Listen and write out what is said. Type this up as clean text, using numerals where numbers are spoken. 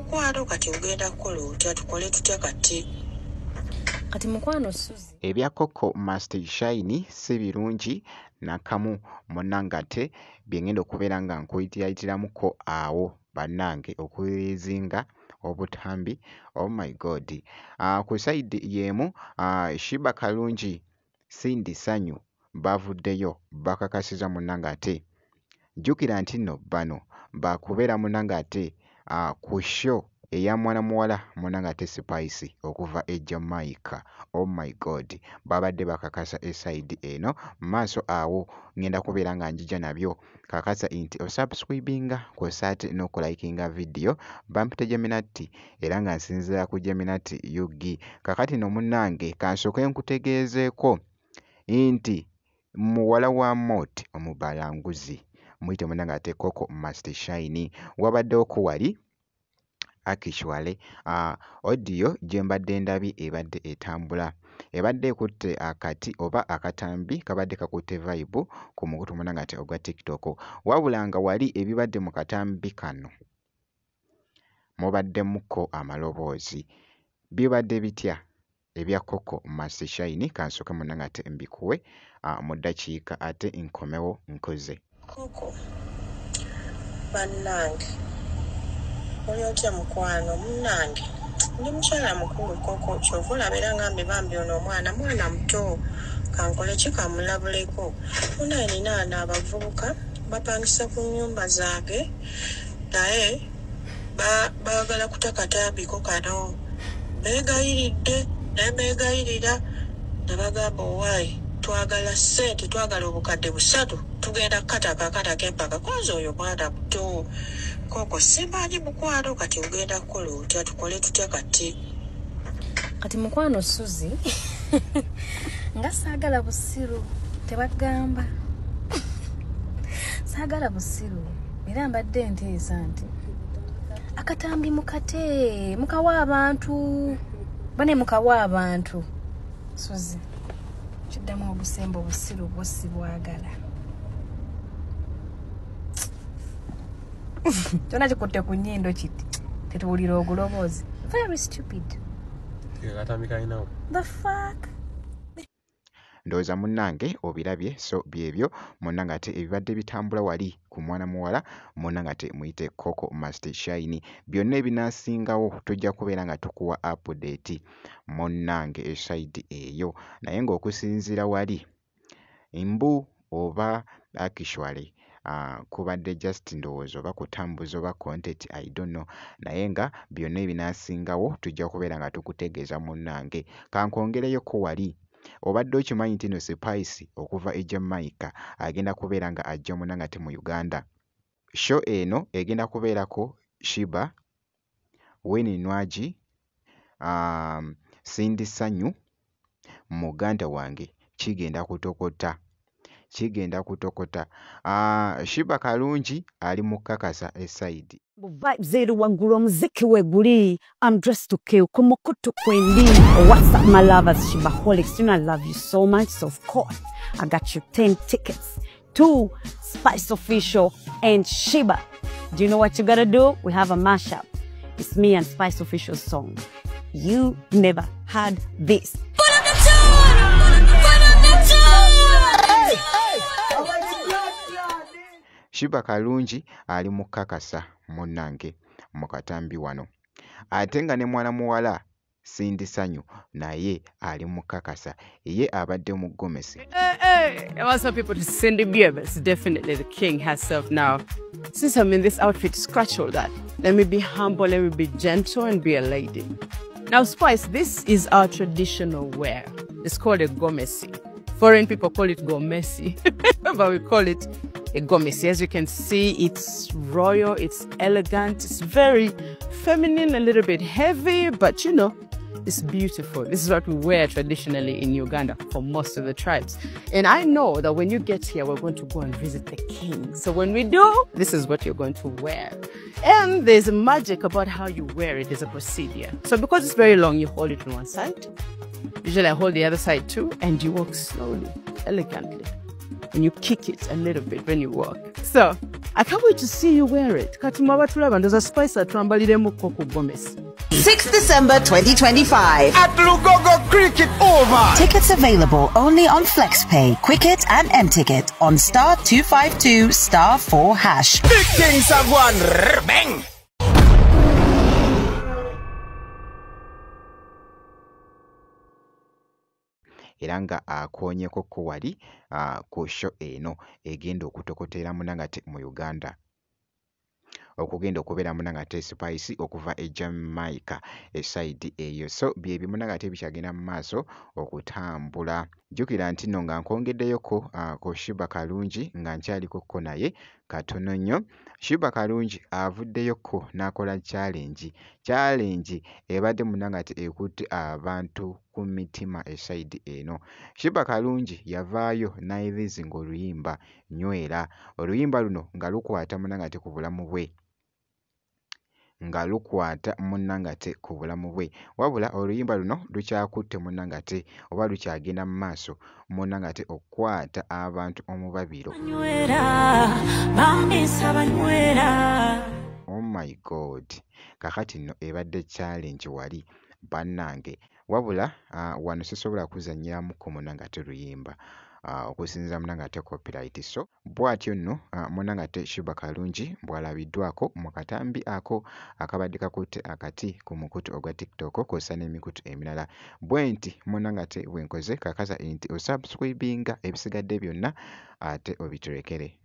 mukwano kati ugenda kukola otya tukole tutya kati mukwano Suzi ebya Coco Master Shine si birungi nakamu munnange ate byengenda okubeera nga nkuyitiramuko awo bannange okuzinga obutambi. Oh my god. Ku side yemu Shiba Kalungi Sindi Sanyu bavuddeyo bakakasiza munnange ate jjukira nti nno bano bakubeera munnange ate ku show eya mwana muwala munnange ate Spice okuva e Jamaica. Oh my god, babadde bakakasa eside eno maaso awo ngenda kubeera nga njija nabyo kakasa nti osubscribinga kwosate n'okulayikinga video bampite Geminati era nga nsinzira ku Geminati Yugi. Kakati no munnange kansooke nkutegeezeeko nti muwala wa Moti omubalanguzi muyite munnange ate Coco Master Shine wabaddewo ko wali actually audio gye mbadde ndabye ebadde etambula ebadde ekutte akati oba akatambi kabadde kakutte vibe ku mukutu munnange ate ogwa TikTok wabula nga wali ebibadde mu katambi kano mubaddemuko amaloboozi bibadde bitya ebya Coco Master Shine kansooke munnange ate mbikuwe mu ddakiika ate nkomewo nkoze Coco bannange oli otya mukwano munnange ndi mukyala mukulu Coco kyova olabera ngambe bambi ono mwana muto kankole kikamulabuleko munaininaana abavubuka bapangisa ku nnyumba zaage naye baagala kutakatambiko kano beegayiridde naye beegayirira nabagamba owaayi twagala ssente twagala obukadde 3 tugenda kukata kempaka kwanza oyo mwana muto Coco simanyi mukwano kati ugenda kukola otya tukole tutya kati mukwano Suzi nga saagala busiru tebagamba saagala busiru era mbadde nteesa nti akatambi mukate mukawa abantu Suzi kiddamu obusembo busiru bwosi bwagala Tona chikutte ku nnyindo kiti tetuwulira oguloboozi very stupid the fuck ndowooza munnange obirabye so byebyo munnange ate ebibadde bitambula wali ku mwana muwala munnange ate muyite Coco Master Shine byonna ebinaasingawo tujja kubeera nga tukuwa update munnange eside eyo naye ng'okusinziira wali mbu oba actually kubadde just ndowooza oba kutambuza oba content I don't know naye nga byonna ebinaasingawo tujja kubeera nga tukutegeeza munnange kankwongereyo ko wali obadde okimanyi nti no Spice okuva e Jamaica agenda kubeera nga ajja munnange ate mu Uganda show eno egenda kubeerako Shiba Winnie Nwagi Sindi Sanyu muganda wange kigenda kutokota Shiba Kalungi ali mukakasa eside vibes eri waggulu omuziki we guli I'm dressed to kill kumukutu kwendi what's up my lovers Shibaholics you know I love you so much so of course I got you 10 tickets to Spice Official and Shiba. Do you know what you gotta do? We have a mashup. It's me and Spice Official song You Never Had This. Shiba Kalungi ali mukakasa munnange mu katambi wano ate nga ne mwana muwala Sindi Sanyu naye ali mukakasa ye abadde mu gomesi. I want some people to Cindy Bieber. Definitely the king herself now. Since I'm in this outfit, scratch all that. Let me be humble, let me be gentle and be a lady. Now Spice, this is our traditional wear. It's called a gomesi. Foreign people call it gomesi, but we call it a gomesi. As you can see, it's royal, it's elegant, it's very feminine, a little bit heavy, but you know, it's beautiful. This is what we wear traditionally in Uganda for most of the tribes. And I know that when you get here, we're going to go and visit the king. So when we do, this is what you're going to wear. And there's a magic about how you wear it. There's a procedure. So because it's very long, you hold it on one side. Usually I hold the other side too, and you walk slowly, elegantly. And you kick it a little bit when you walk. So I can't wait to see you wear it. Kati mwaba tulaba ndoza Spice atwambaliremu ko ku Gomez. 6th December 2025. At Lugogo Cricket Over. Tickets available only on FlexPay, Quicket and M-Ticket on *252 *4#. Big things have won. Bang. Era nga akoonyeko ko wali ku show eno egenda okutokotera Munangate mu Uganda. Okugenda okubeera Munangate Spice okuva e Jamaica eside eyo. So bye Munangate bikyagenda mu maaso okutambula. Jjukira nti nno nga nkwongeddeyoko ku Shiba Kalungi nga nkyaliko ko naye katono nnyo. Shiba Kalungi avuddeyoko n'akola challenge ebadde Munangate ekutte abantu ku mitima eside eno. Shiba Kalungi yavaayo n'ayirizinga oluyimba Nywera. Oluyimba luno nga lukwata Munangate ku bulamu bwe. Wabula oluyimba luno lukyakutte Munangate oba lukyagenda mu maaso Munangate okukwata abantu omubabiro. Oh my God. Kakati nno ebadde challenge wali bannange. Wabula wano sisobola kuzannyiramu ku Munangate luyimba. Okusinziira Munangate copyright. So bw'atyo nno Munangate Shiba Kalungi bw'alabiddwako mu katambi ako akabadde kakutte akati ku mukutu ogwa TikTok kw'ossa n'emikutu emirala. Bwe nti Munangate bwenkoze kakasa nti osubscribinga ebisigadde byonna ate obiturekere.